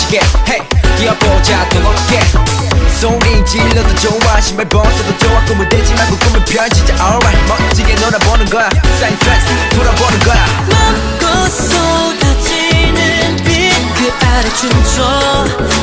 멋지게 hey 뛰어보자 더 높게 소리 질러도 좋아 신발 벗어도 좋아 꿈을 대지 말고 꿈을 펼치자 alright 멋지게 놀아보는 거야 Sign flex 돌아보는 거야 멈고 쏟아지는 빛 그 아래 춤춰